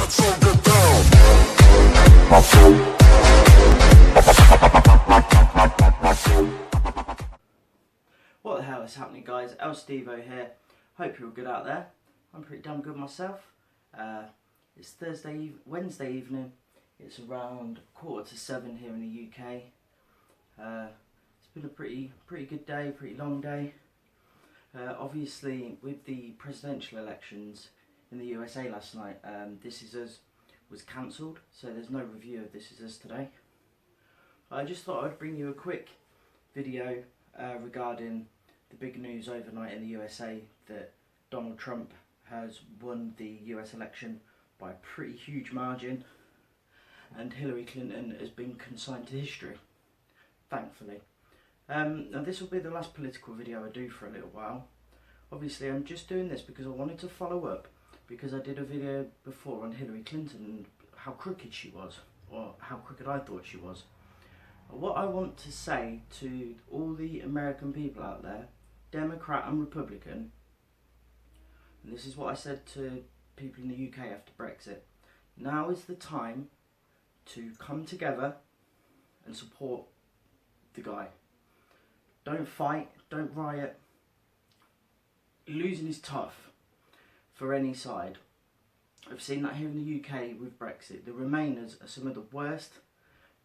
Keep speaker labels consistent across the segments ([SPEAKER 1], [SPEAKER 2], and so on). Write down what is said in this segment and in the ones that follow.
[SPEAKER 1] What the hell is happening, guys? El Stevo here. Hope you're all good out there. I'm pretty damn good myself. It's Wednesday evening. It's around 6:45 here in the UK. It's been a pretty good day, pretty long day. Obviously, with the presidential elections in the USA last night, This Is Us was cancelled, so there's no review of This Is Us today. I just thought I'd bring you a quick video regarding the big news overnight in the USA that Donald Trump has won the US election by a pretty huge margin, and Hillary Clinton has been consigned to history, thankfully. Now this will be the last political video I do for a little while. Obviously I'm just doing this because I wanted to follow up, because I did a video before on Hillary Clinton and how crooked she was, or how crooked I thought she was. What I want to say to all the American people out there, Democrat and Republican, and this is what I said to people in the UK after Brexit: now is the time to come together and support the guy. Don't fight, don't riot. Losing is tough for any side. I've seen that here in the UK with Brexit. The Remainers are some of the worst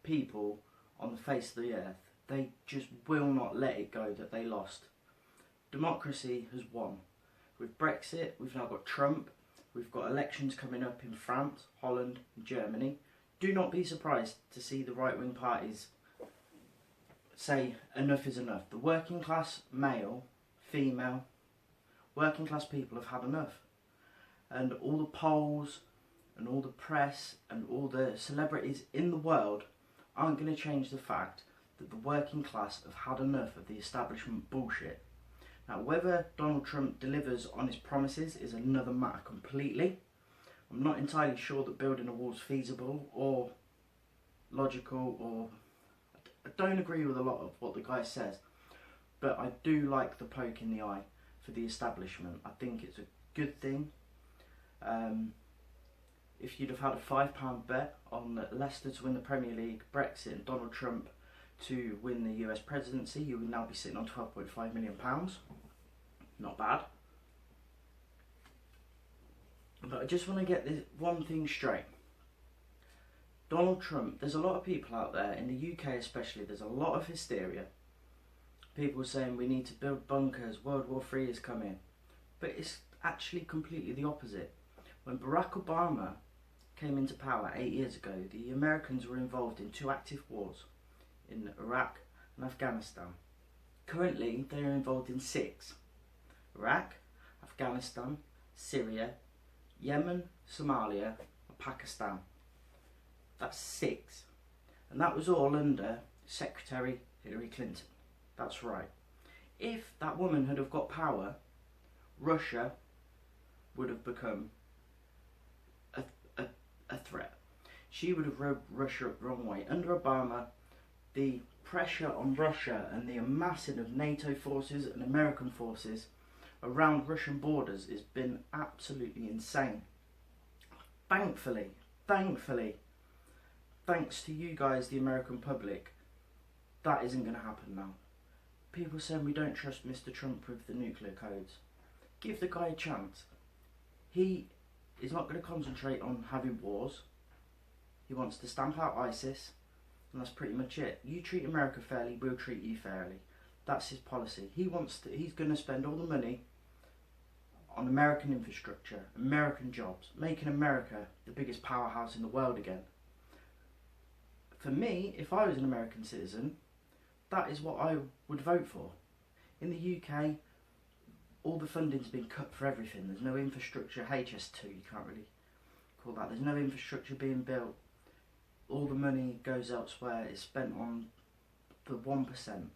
[SPEAKER 1] people on the face of the earth. They just will not let it go that they lost. Democracy has won. With Brexit, we've now got Trump. We've got elections coming up in France, Holland and Germany. Do not be surprised to see the right-wing parties say enough is enough. The working class male, female, working class people have had enough. And all the polls and all the press and all the celebrities in the world aren't going to change the fact that the working class have had enough of the establishment bullshit. Now, whether Donald Trump delivers on his promises is another matter completely. I'm not entirely sure that building a wall is feasible or logical, or I don't agree with a lot of what the guy says, but I do like the poke in the eye for the establishment. I think it's a good thing. If you'd have had a £5 bet on Leicester to win the Premier League, Brexit and Donald Trump to win the US presidency, you would now be sitting on £12.5 million. Not bad. But I just want to get this one thing straight. Donald Trump, there's a lot of people out there, in the UK especially, there's a lot of hysteria. People saying we need to build bunkers, World War III is coming. But it's actually completely the opposite. When Barack Obama came into power 8 years ago, the Americans were involved in 2 active wars, in Iraq and Afghanistan. Currently they are involved in 6. Iraq, Afghanistan, Syria, Yemen, Somalia and Pakistan. That's 6. And that was all under Secretary Hillary Clinton. That's right. If that woman had have got power, Russia would have become a threat. She would have rubbed Russia up the wrong way. Under Obama, the pressure on Russia and the amassing of NATO forces and American forces around Russian borders has been absolutely insane. Thankfully, thanks to you guys, the American public, that isn't going to happen now. People saying we don't trust Mr. Trump with the nuclear codes. Give the guy a chance. He is not going to concentrate on having wars. He wants to stamp out ISIS, and that's pretty much it. You treat America fairly, we'll treat you fairly. That's his policy. He's going to spend all the money on American infrastructure, American jobs, making America the biggest powerhouse in the world again. For me, if I was an American citizen, that is what I would vote for. In the UK, all the funding's been cut for everything. There's no infrastructure, HS2, you can't really call that. There's no infrastructure being built. All the money goes elsewhere. It's spent on the 1%.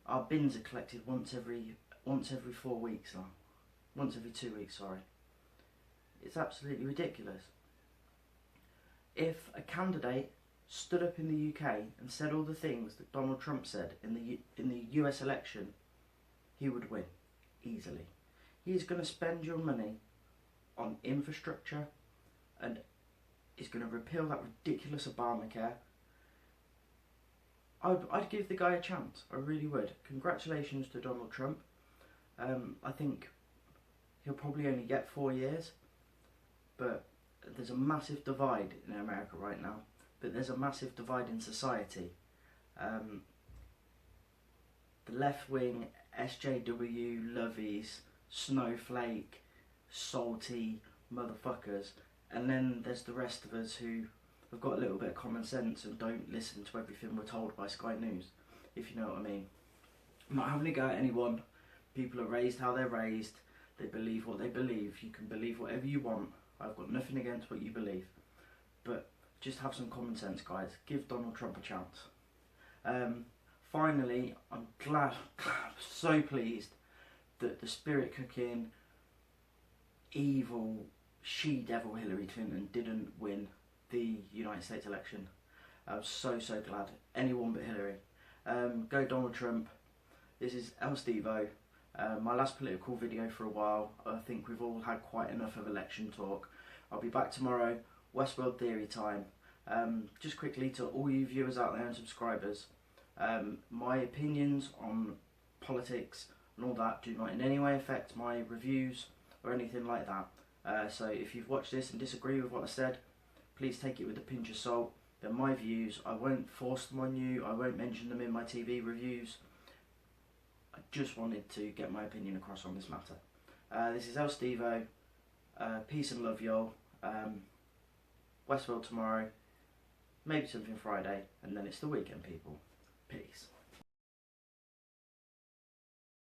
[SPEAKER 1] Our bins are collected once every 4 weeks now. Once every 2 weeks, sorry. It's absolutely ridiculous. If a candidate stood up in the UK and said all the things that Donald Trump said in the US election, he would win easily. He is going to spend your money on infrastructure, and is going to repeal that ridiculous Obamacare, I'd give the guy a chance. I really would. Congratulations to Donald Trump. I think he'll probably only get 4 years, but there's a massive divide in America right now. But there's a massive divide in society. The left-wing SJW, lovies, snowflake, salty motherfuckers, and then there's the rest of us who have got a little bit of common sense and don't listen to everything we're told by Sky News, if you know what I mean. I'm not having a go at anyone. People are raised how they're raised. They believe what they believe. You can believe whatever you want. I've got nothing against what you believe. But just have some common sense, guys. Give Donald Trump a chance. Finally, I'm glad, so pleased that the spirit cooking, evil, she-devil Hillary Clinton didn't win the United States election. I was so glad. Anyone but Hillary. Go Donald Trump. This is El Stevo. My last political video for a while. I think we've all had quite enough of election talk. I'll be back tomorrow, Westworld Theory time. Just quickly to all you viewers out there and subscribers, my opinions on politics and all that do not in any way affect my reviews or anything like that. So if you've watched this and disagree with what I said, please take it with a pinch of salt. They're my views. I won't force them on you. I won't mention them in my TV reviews. I just wanted to get my opinion across on this matter. This is El Stevo. Peace and love, y'all. Westworld tomorrow. Maybe something Friday. And then it's the weekend, people. Peace.